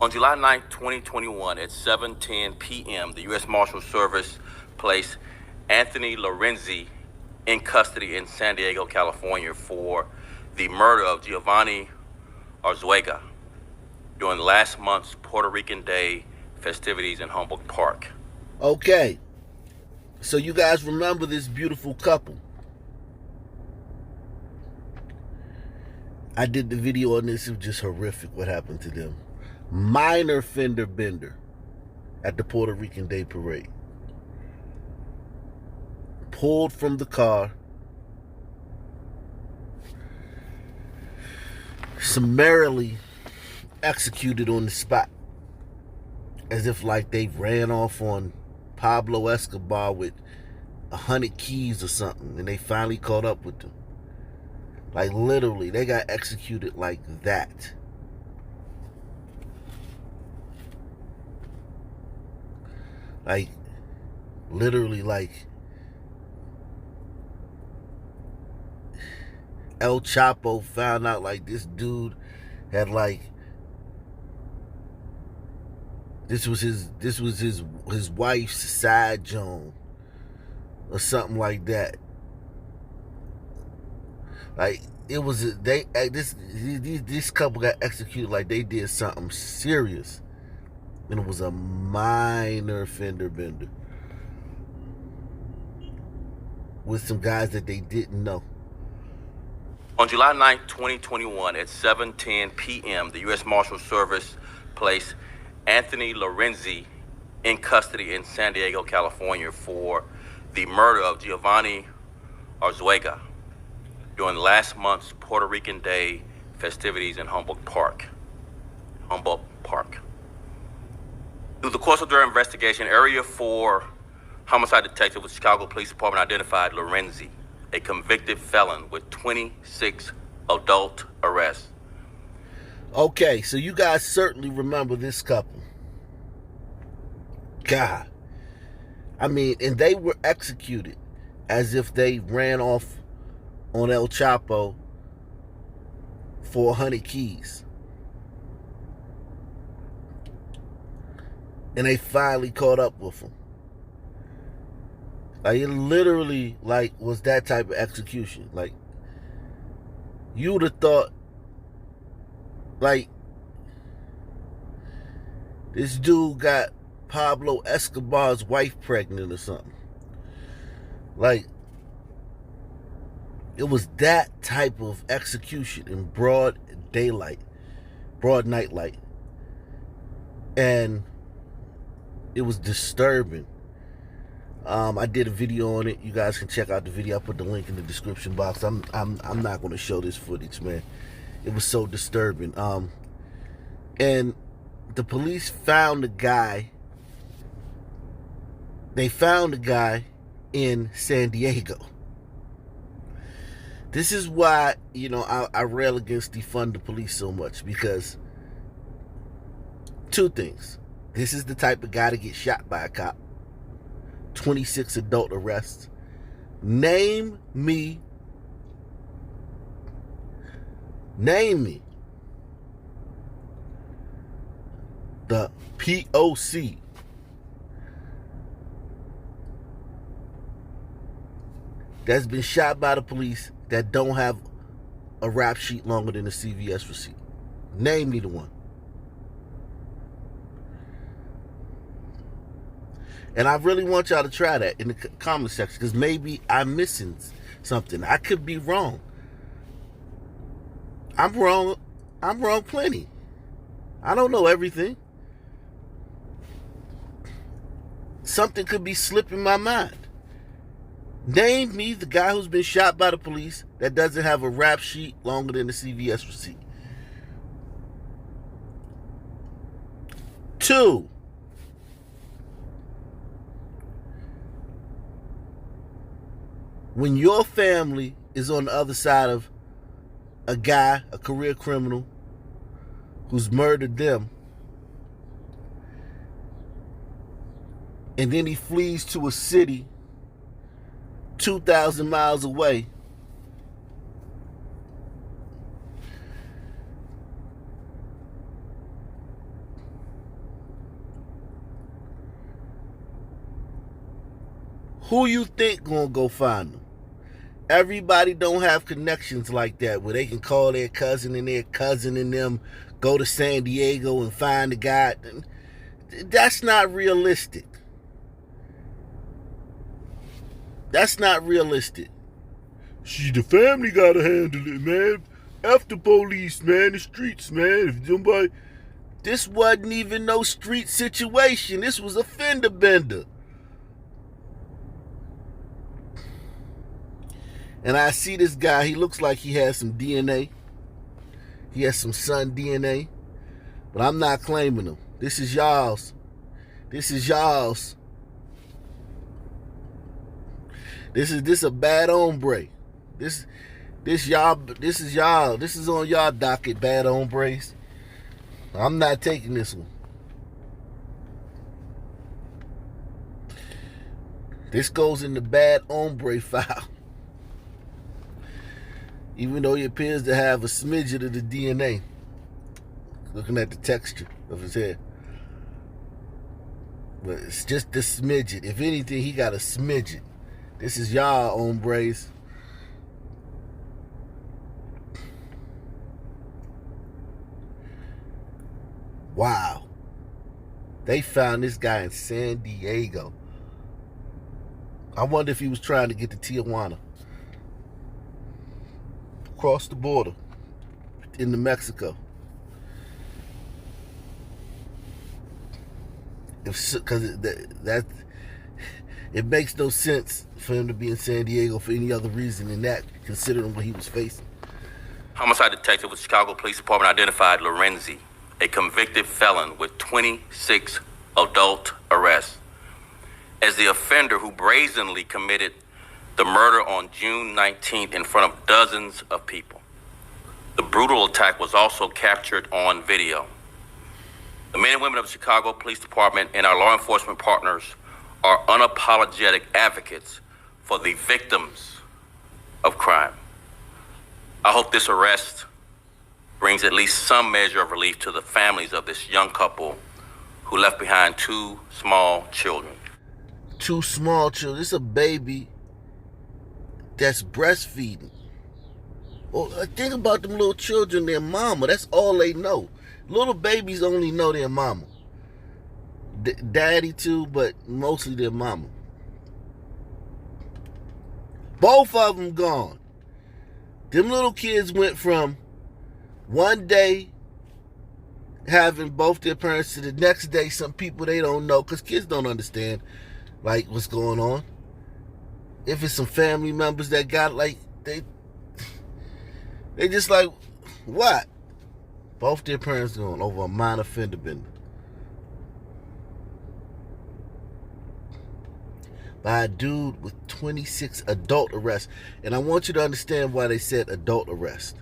On July 9th, 2021 at 7:10 p.m., the U.S. Marshal Service placed Anthony Lorenzi in custody in San Diego, California for the murder of Giovanni Arzuaga during last month's Puerto Rican Day festivities in Humboldt Park. Okay, so you guys remember this beautiful couple. I did the video on this. It was just horrific what happened to them. Minor fender bender at the Puerto Rican Day Parade. Pulled from the car. Summarily executed on the spot. As if like they ran off on Pablo Escobar with 100 keys or something, and they finally caught up with them. Like literally, they got executed like that. Like literally, like El Chapo found out like this dude had like this was his wife's side joint or something like that. Like it was this couple got executed like they did something serious, and it was a minor fender bender with some guys that they didn't know. On July 9th, 2021 at 7:10 p.m., the U.S. Marshal Service placed Anthony Lorenzi in custody in San Diego, California for the murder of Giovanni Arzuaga during last month's Puerto Rican Day festivities in Humboldt Park. Through the course of their investigation, Area 4 homicide detective with the Chicago Police Department identified Lorenzi, a convicted felon with 26 adult arrests. Okay, so you guys certainly remember this couple. God. I mean, and they were executed as if they ran off on El Chapo for 100 keys. And they finally caught up with him. Like, it literally, like, was that type of execution. Like, you would have thought, like, this dude got Pablo Escobar's wife pregnant or something. Like, it was that type of execution in broad daylight, broad nightlight. And it was disturbing. I did a video on it. You guys can check out the video. I put the link in the description box. I'm not going to show this footage, man. It was so disturbing. And the police found a guy. They found a guy in San Diego. This is why, you know, I rail against defund the police so much, because two things. This is the type of guy to get shot by a cop. 26 adult arrests. Name me the POC that's been shot by the police that don't have a rap sheet longer than a CVS receipt. Name me the one. And I really want y'all to try that in the comment section, because maybe I'm missing something. I could be wrong. I'm wrong plenty. I don't know everything. Something could be slipping my mind. Name me the guy who's been shot by the police that doesn't have a rap sheet longer than a CVS receipt. 2, when your family is on the other side of a guy, a career criminal, who's murdered them, and then he flees to a city 2,000 miles away, Who you think gonna go find them? Everybody don't have connections like that where they can call their cousin and them go to San Diego and find the guy. That's not realistic. That's not realistic. See, the family gotta handle it, man. F the police, man. The streets, man. If somebody, this wasn't even no street situation. This was a fender bender. And I see this guy. He looks like he has some DNA. He has some son DNA. But I'm not claiming him. This is y'all's. This is y'all's. This is a bad hombre. This y'all. This is y'all. This is on y'all docket, bad hombres. I'm not taking this one. This goes in the bad hombre file. Even though he appears to have a smidget of the DNA. Looking at the texture of his hair. But it's just a smidget. If anything, he got a smidget. This is y'all, hombres. Wow. They found this guy in San Diego. I wonder if he was trying to get to Tijuana. Across the border into Mexico. Because that it makes no sense for him to be in San Diego for any other reason than that, considering what he was facing. Homicide detective with Chicago Police Department identified Lorenzi, a convicted felon with 26 adult arrests, as the offender who brazenly committed the murder on June 19th in front of dozens of people. The brutal attack was also captured on video. The men and women of the Chicago Police Department and our law enforcement partners are unapologetic advocates for the victims of crime. I hope this arrest brings at least some measure of relief to the families of this young couple who left behind two small children. Two small children. It's a baby that's breastfeeding. Well, think about them little children, their mama. That's all they know. Little babies only know their mama. Daddy too, but mostly their mama. Both of them gone. Them little kids went from one day having both their parents to the next day some people they don't know, because kids don't understand like what's going on. If it's some family members that got like they just like, what? Both their parents gone over a minor fender bender. By a dude with 26 adult arrests. And I want you to understand why they said adult arrest.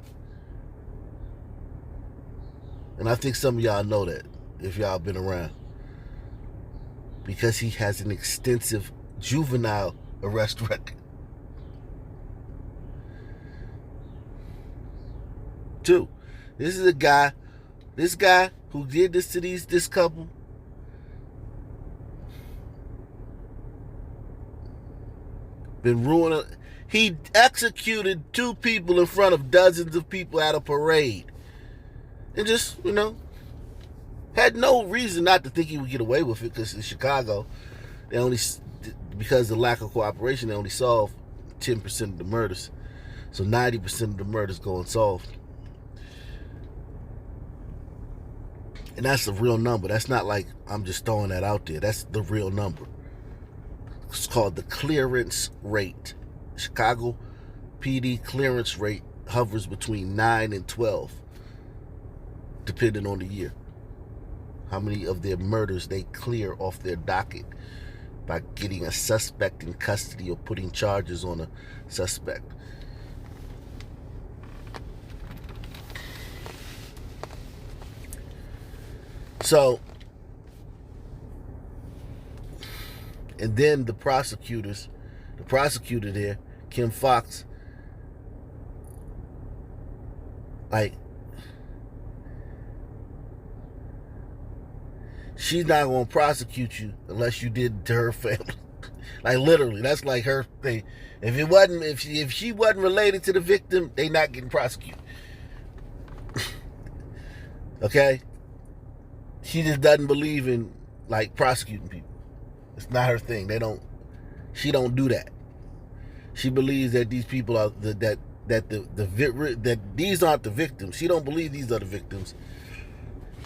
And I think some of y'all know that, if y'all been around. Because he has an extensive juvenile arrest record. 2. This guy who did this to this couple, been ruining. He executed 2 people in front of dozens of people at a parade. And just, had no reason not to think he would get away with it, because in Chicago, they only, because of the lack of cooperation, they only solved 10% of the murders. So 90% of the murders go unsolved. And that's the real number. That's not like I'm just throwing that out there. That's the real number. It's called the clearance rate. Chicago PD clearance rate hovers between 9 and 12, depending on the year. How many of their murders they clear off their docket by getting a suspect in custody or putting charges on a suspect. So, and then the prosecutor there, Kim Fox, like, she's not going to prosecute you unless you did it to her family. Like literally, that's like her thing. If she wasn't related to the victim, they not getting prosecuted. Okay? She just doesn't believe in like prosecuting people. It's not her thing. She don't do that. She believes that these people are that these aren't the victims. She don't believe these are the victims.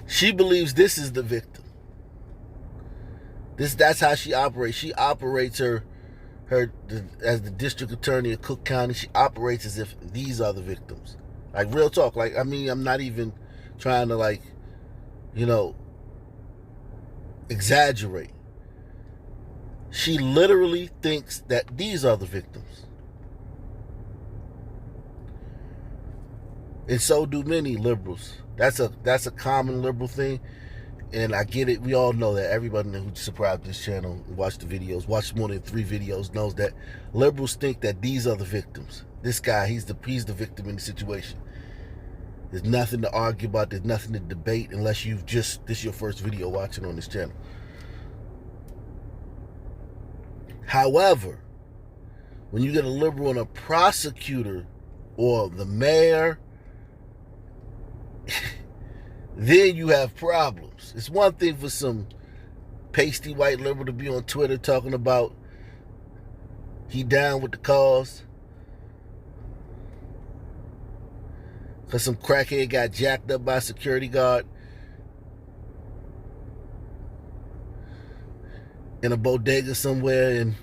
She believes this is the victim. That's how she operates. She operates as the district attorney of Cook County. She operates as if these are the victims. Like real talk. Like I mean, I'm not even trying to like, exaggerate. She literally thinks that these are the victims. And so do many liberals. That's a common liberal thing. And I get it. We all know that. Everybody who subscribed to this channel, watch the videos, watch more than 3 videos, knows that liberals think that these are the victims. This guy, he's the victim in the situation. There's nothing to argue about. There's nothing to debate unless this is your first video watching on this channel. However, when you get a liberal and a prosecutor or the mayor, then you have problems. It's one thing for some pasty white liberal to be on Twitter talking about he down with the cause because some crackhead got jacked up by a security guard in a bodega somewhere, and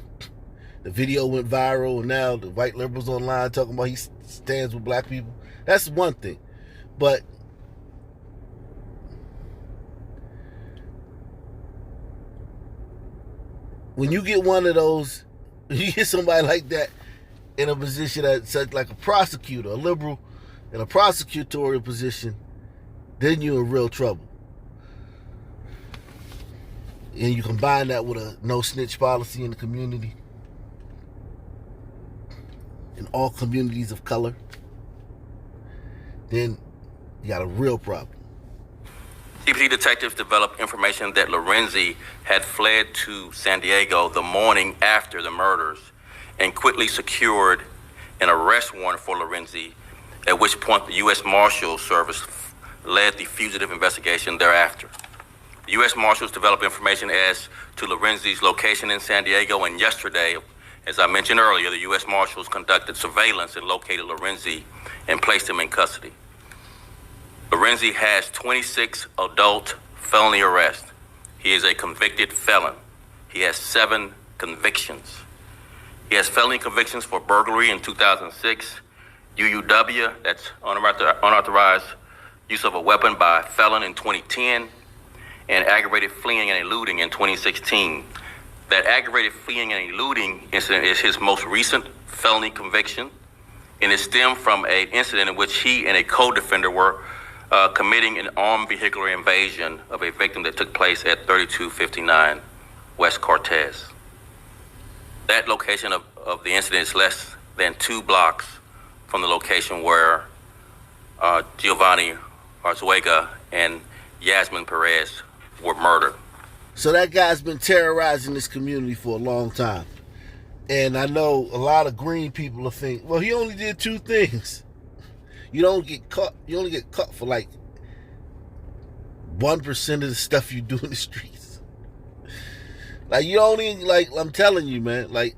the video went viral, and now the white liberals online talking about he stands with black people. That's one thing. But when you get one of those, you get somebody like that in a position that's such like a prosecutor, a liberal in a prosecutorial position, then you're in real trouble. And you combine that with a no snitch policy in the community, in all communities of color, then you got a real problem. CPT detectives developed information that Lorenzi had fled to San Diego the morning after the murders and quickly secured an arrest warrant for Lorenzi, at which point the U.S. Marshals Service led the fugitive investigation thereafter. The U.S. Marshals developed information as to Lorenzi's location in San Diego, and yesterday, as I mentioned earlier, the U.S. Marshals conducted surveillance and located Lorenzi and placed him in custody. Lorenzi has 26 adult felony arrests. He is a convicted felon. He has 7 convictions. He has felony convictions for burglary in 2006, UUW, that's unauthorized use of a weapon by a felon in 2010, and aggravated fleeing and eluding in 2016. That aggravated fleeing and eluding incident is his most recent felony conviction, and it stemmed from an incident in which he and a co-defender were committing an armed vehicular invasion of a victim that took place at 3259 West Cortez. That location of the incident is less than 2 blocks from the location where Giovanni Arzuaga and Yasmin Perez were murdered. So that guy's been terrorizing this community for a long time. And I know a lot of green people will think, well, he only did 2 things. You only get caught for like 1% of the stuff you do in the streets. Like I'm telling you, man, like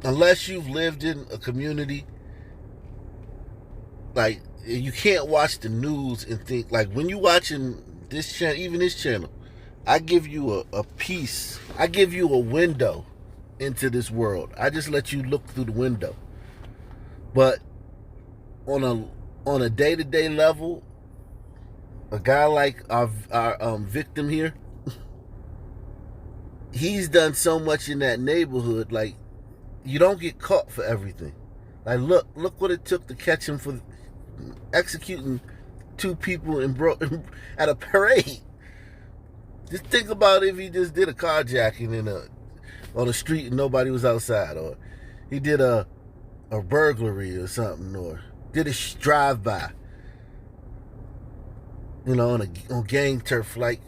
unless you've lived in a community, like you can't watch the news and think, like when you watching this channel, even this channel, I give you a piece, I give you a window into this world. I just let you look through the window. But on a day-to-day level, a guy like our victim here, he's done so much in that neighborhood. Like, you don't get caught for everything. Like, look what it took to catch him for executing 2 people at a parade. Just think about if he just did a carjacking on the street and nobody was outside, or he did a burglary or something, or did a drive-by, on gang turf. Like,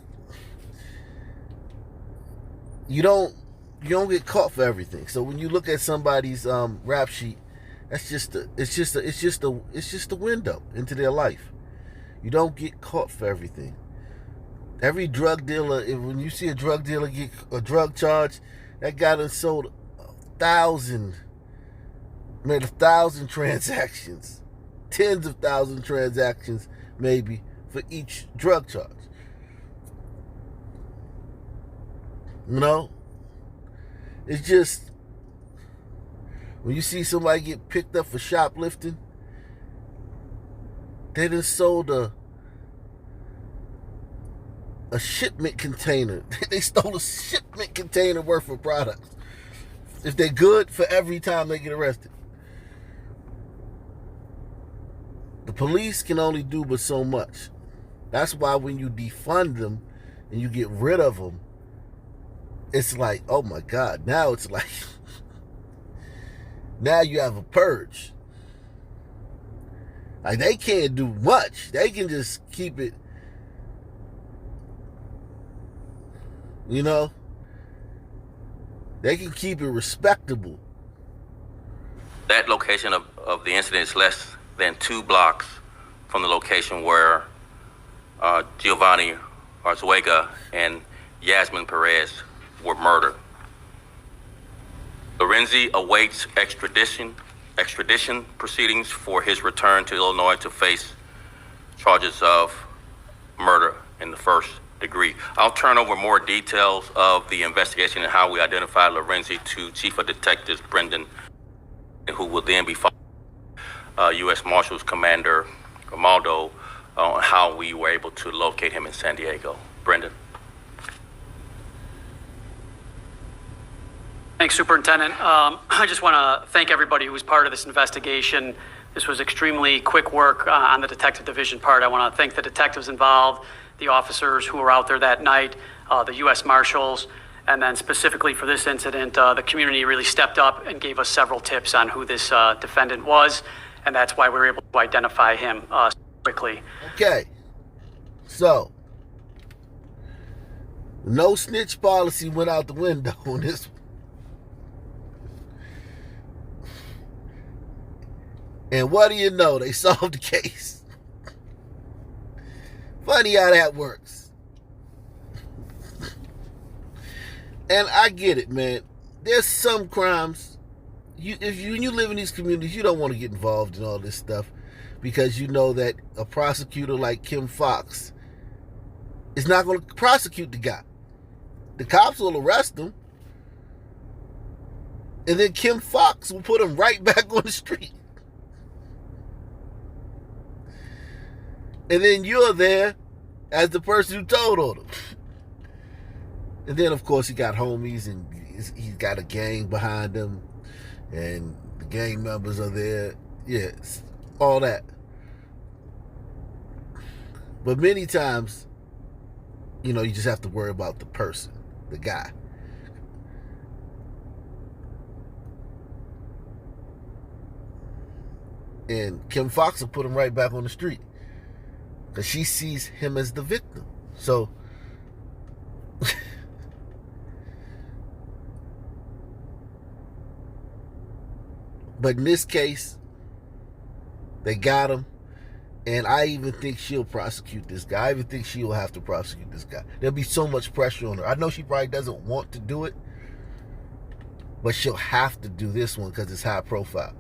you don't you don't get caught for everything. So when you look at somebody's rap sheet, it's just a window into their life. You don't get caught for everything. Every drug dealer, when you see a drug dealer get a drug charge, that guy done sold 1,000 transactions, tens of thousand transactions maybe for each drug charge. You know, it's just, when you see somebody get picked up for shoplifting, they done sold a shipment container. They stole a shipment container worth of products. If they're good, for every time they get arrested. The police can only do but so much. That's why when you defund them and you get rid of them, it's like, oh my God, now it's like, now you have a purge. Like, they can't do much. They can just keep it, you know, they can keep it respectable. That location of the incident is less than 2 blocks from the location where Giovanni Arzuaga and Yasmin Perez were murdered. Lorenzi awaits extradition proceedings for his return to Illinois to face charges of murder in the first degree. I'll turn over more details of the investigation and how we identified Lorenzi to Chief of Detectives Brendan, who will then be followed U.S. Marshals Commander Grimaldo on how we were able to locate him in San Diego. Brendan. Thanks, Superintendent. I just want to thank everybody who was part of this investigation. This was extremely quick work on the Detective Division part. I want to thank the detectives involved, the officers who were out there that night, the U.S. Marshals, and then specifically for this incident, the community really stepped up and gave us several tips on who this defendant was, and that's why we were able to identify him quickly. Okay, so no snitch policy went out the window on this one. And what do you know? They solved the case. Funny how that works. And I get it, man. There's some crimes. When you live in these communities, you don't want to get involved in all this stuff because you know that a prosecutor like Kim Fox is not going to prosecute the guy. The cops will arrest him, and then Kim Fox will put him right back on the street. And then you're there as the person who told on him. And then, of course, he got homies and he's got a gang behind him. And the gang members are there. Yes, all that. But many times, you know, you just have to worry about the person, the guy. And Kim Fox will put him right back on the street. Because she sees him as the victim. So, but in this case, they got him. And I even think she'll prosecute this guy. I even think she'll have to prosecute this guy. There'll be so much pressure on her. I know she probably doesn't want to do it, but she'll have to do this one because it's high profile.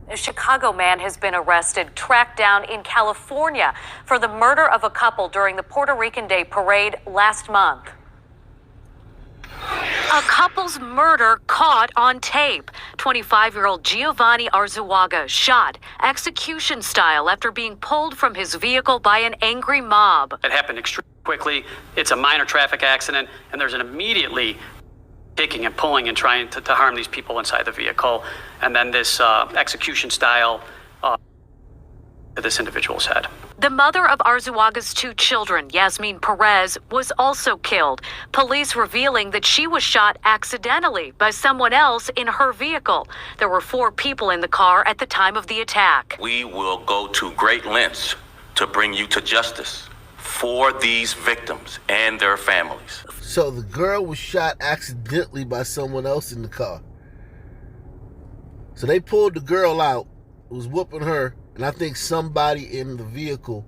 A Chicago man has been arrested, tracked down in California for the murder of a couple during the Puerto Rican Day Parade last month. A couple's murder caught on tape. 25-year-old Giovanni Arzuaga shot execution style after being pulled from his vehicle by an angry mob. It happened extremely quickly. It's a minor traffic accident, and there's an immediately kicking and pulling and trying to harm these people inside the vehicle. And then this execution style to this individual's head. The mother of Arzuaga's 2 children, Yasmin Perez, was also killed. Police revealing that she was shot accidentally by someone else in her vehicle. There were 4 people in the car at the time of the attack. We will go to great lengths to bring you to justice for these victims and their families. So the girl was shot accidentally by someone else in the car. So they pulled the girl out, was whooping her, and I think somebody in the vehicle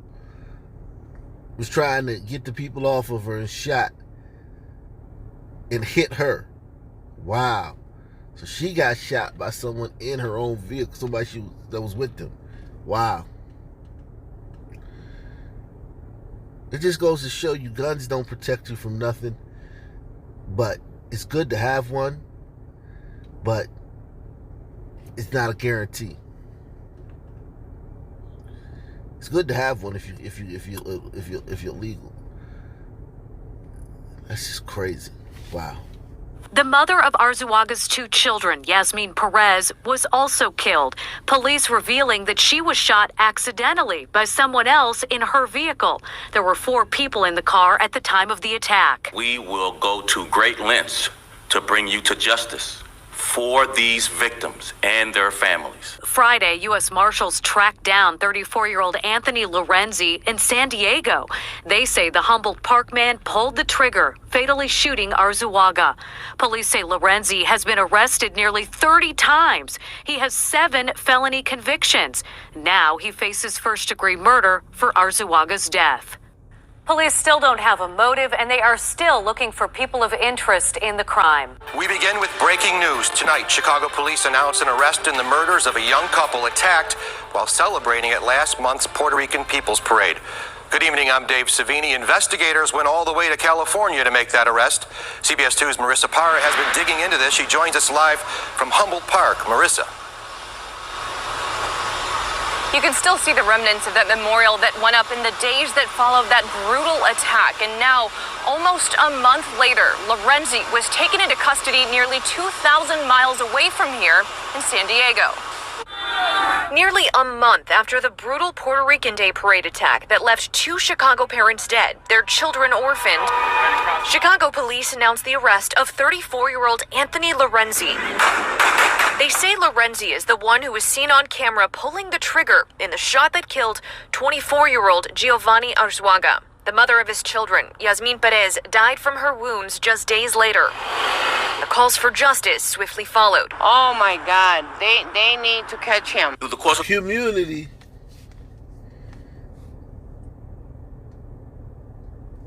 was trying to get the people off of her and shot and hit her. Wow. So she got shot by someone in her own vehicle, somebody that was with them. Wow. It just goes to show you guns don't protect you from nothing. But it's good to have one. But it's not a guarantee. It's good to have one if you're legal. That's just crazy. Wow. The mother of Arzuaga's 2 children, Yasmin Perez, was also killed. Police revealing that she was shot accidentally by someone else in her vehicle. There were 4 people in the car at the time of the attack. We will go to great lengths to bring you to justice for these victims and their families. Friday, U.S. Marshals tracked down 34-year-old Anthony Lorenzi in San Diego. They say the Humboldt Park man pulled the trigger, fatally shooting Arzuaga. Police say Lorenzi has been arrested nearly 30 times. He has 7 felony convictions. Now he faces first-degree murder for Arzuaga's death. Police still don't have a motive, and they are still looking for people of interest in the crime. We begin with breaking news. Tonight, Chicago police announced an arrest in the murders of a young couple attacked while celebrating at last month's Puerto Rican People's Parade. Good evening, I'm Dave Savini. Investigators went all the way to California to make that arrest. CBS 2's Marissa Parra has been digging into this. She joins us live from Humboldt Park. Marissa. You can still see the remnants of that memorial that went up in the days that followed that brutal attack. And now, almost a month later, Lorenzi was taken into custody nearly 2,000 miles away from here in San Diego. Nearly a month after the brutal Puerto Rican Day Parade attack that left 2 Chicago parents dead, their children orphaned, Chicago police announced the arrest of 34-year-old Anthony Lorenzi. They say Lorenzi is the one who was seen on camera pulling the trigger in the shot that killed 24-year-old Giovanni Arzuaga. The mother of his children, Yasmin Perez, died from her wounds just days later. The calls for justice swiftly followed. Oh my God, they need to catch him. Through the course of Community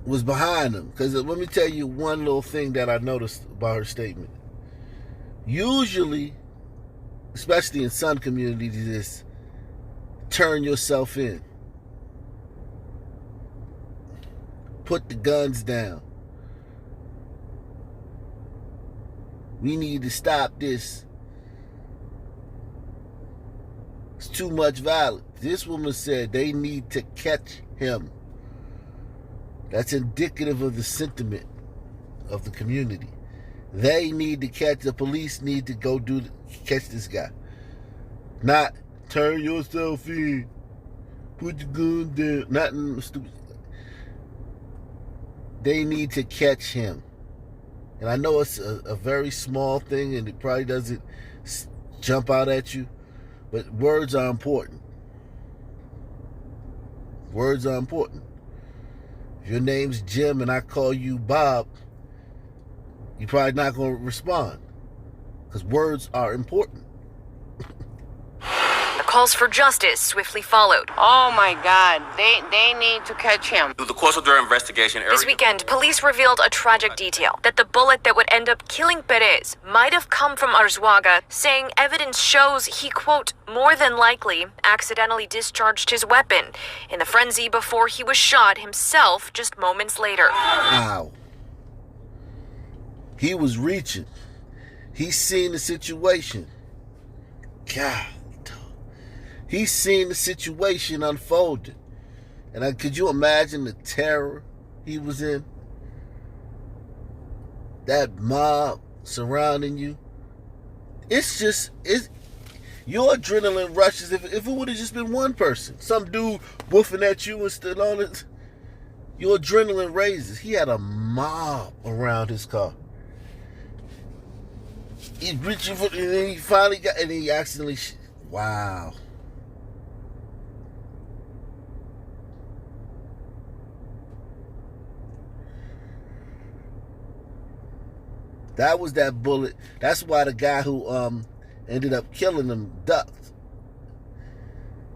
was behind them. Because let me tell you one little thing that I noticed about her statement. Usually, especially in some communities, is turn yourself in. Put the guns down. We need to stop this. It's too much violence. This woman said they need to catch him. That's indicative of the sentiment of the community. They need to catch, the police need to go catch this guy. Not turn yourself in. Put your gun down. Nothing stupid. They need to catch him. And I know it's a very small thing and it probably doesn't jump out at you, but words are important. Words are important. If your name's Jim and I call you Bob, you're probably not going to respond because words are important. The calls for justice swiftly followed. Oh my God, they need to catch him. Through the course of their investigation, This weekend, police revealed a tragic detail, that the bullet that would end up killing Perez might have come from Arzuaga, saying evidence shows he, quote, more than likely accidentally discharged his weapon in the frenzy before he was shot himself just moments later. Wow. He was reaching. He's seen the situation. God. He's seen the situation unfolding. And could you imagine the terror he was in? That mob surrounding you. Your adrenaline rushes if it would have just been one person. Some dude woofing at you and still on it. Your adrenaline raises. He had a mob around his car. He's reaching for, and then he finally got, and he accidentally, wow. That was that bullet. That's why the guy who ended up killing him ducked.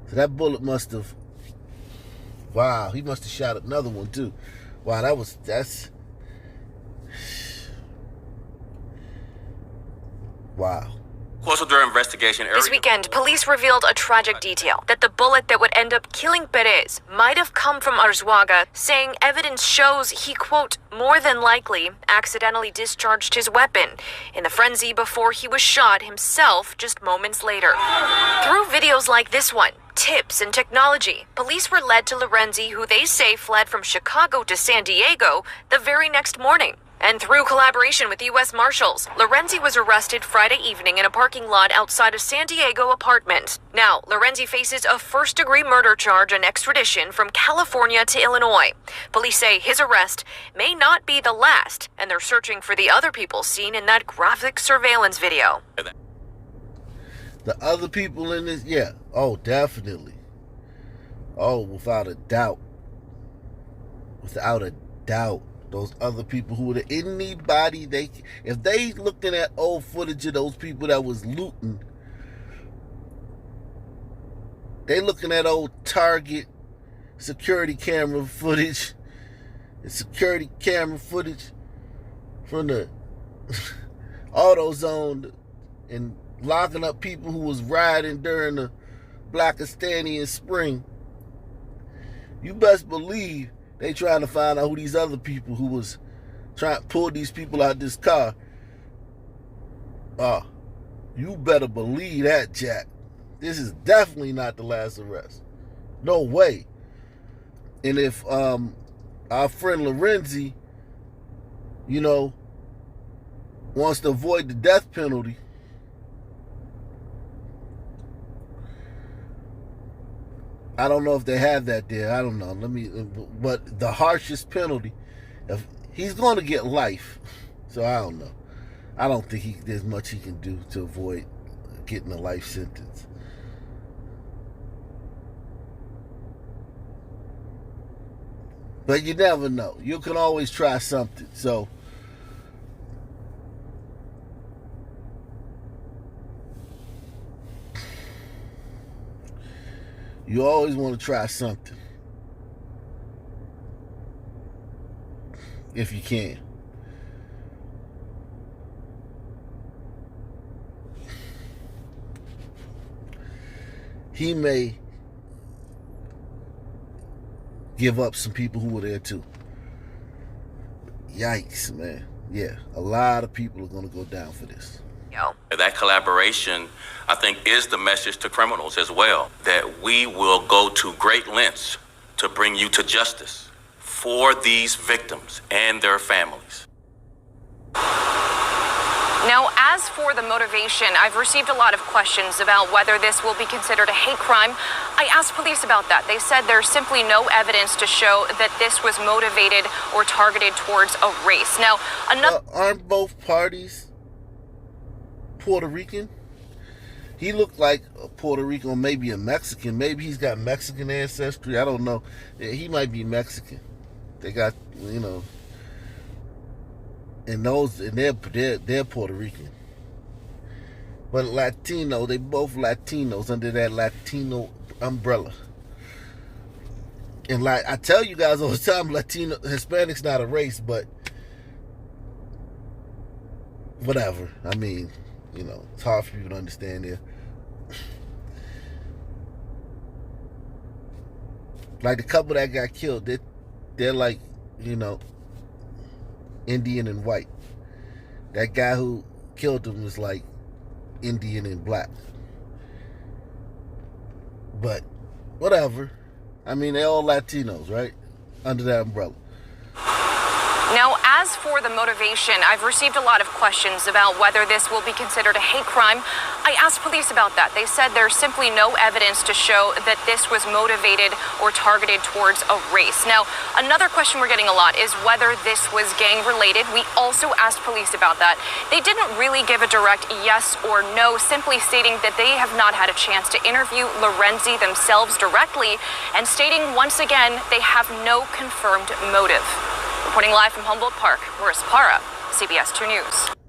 So that bullet must have. Wow, he must have shot another one too. Wow, that's. Wow. Also, during investigation, This weekend, police revealed a tragic detail, that the bullet that would end up killing Perez might have come from Arzuaga, saying evidence shows he, quote, more than likely accidentally discharged his weapon in the frenzy before he was shot himself just moments later. Through videos like this one, tips and technology, police were led to Lorenzi, who they say fled from Chicago to San Diego the very next morning. And through collaboration with the U.S. Marshals, Lorenzi was arrested Friday evening in a parking lot outside a San Diego apartment. Now, Lorenzi faces a first-degree murder charge and extradition from California to Illinois. Police say his arrest may not be the last, and they're searching for the other people seen in that graphic surveillance video. The other people in this, yeah. Oh, definitely. Oh, without a doubt. Without a doubt. Those other people who would anybody if they looking at old footage of those people that was looting, they looking at old Target security camera footage, and security camera footage from the AutoZone and locking up people who was riding during the Blackistanian spring. You best believe they trying to find out who these other people who was trying to pull these people out this car. You better believe that, Jack. This is definitely not the last arrest. No way. And if our friend Lorenzi, wants to avoid the death penalty, I don't know if they have that there. I don't know. But the harshest penalty, if he's going to get life. So I don't know. I don't think there's much he can do to avoid getting a life sentence. But you never know. You can always try something. So you always want to try something. If you can. He may give up some people who were there too. Yikes, man. Yeah, a lot of people are going to go down for this. That collaboration, I think, is the message to criminals as well, that we will go to great lengths to bring you to justice for these victims and their families. Now, as for the motivation, I've received a lot of questions about whether this will be considered a hate crime. I asked police about that. They said there's simply no evidence to show that this was motivated or targeted towards a race. Now, aren't both parties Puerto Rican? He looked like a Puerto Rican or maybe a Mexican. Maybe he's got Mexican ancestry. I don't know. Yeah, he might be Mexican. They got, and they're Puerto Rican. But Latino, they both Latinos under that Latino umbrella. And like I tell you guys all the time, Hispanic's not a race, but whatever. I mean, it's hard for people to understand there. Like the couple that got killed, they're like, Indian and white. That guy who killed them was like Indian and black. But whatever. I mean, they're all Latinos, right? Under that umbrella. Now, as for the motivation, I've received a lot of questions about whether this will be considered a hate crime. I asked police about that. They said there's simply no evidence to show that this was motivated or targeted towards a race. Now, another question we're getting a lot is whether this was gang-related. We also asked police about that. They didn't really give a direct yes or no, simply stating that they have not had a chance to interview Lorenzi themselves directly, and stating once again they have no confirmed motive. Reporting live from Humboldt Park, Maris Parra, CBS 2 News.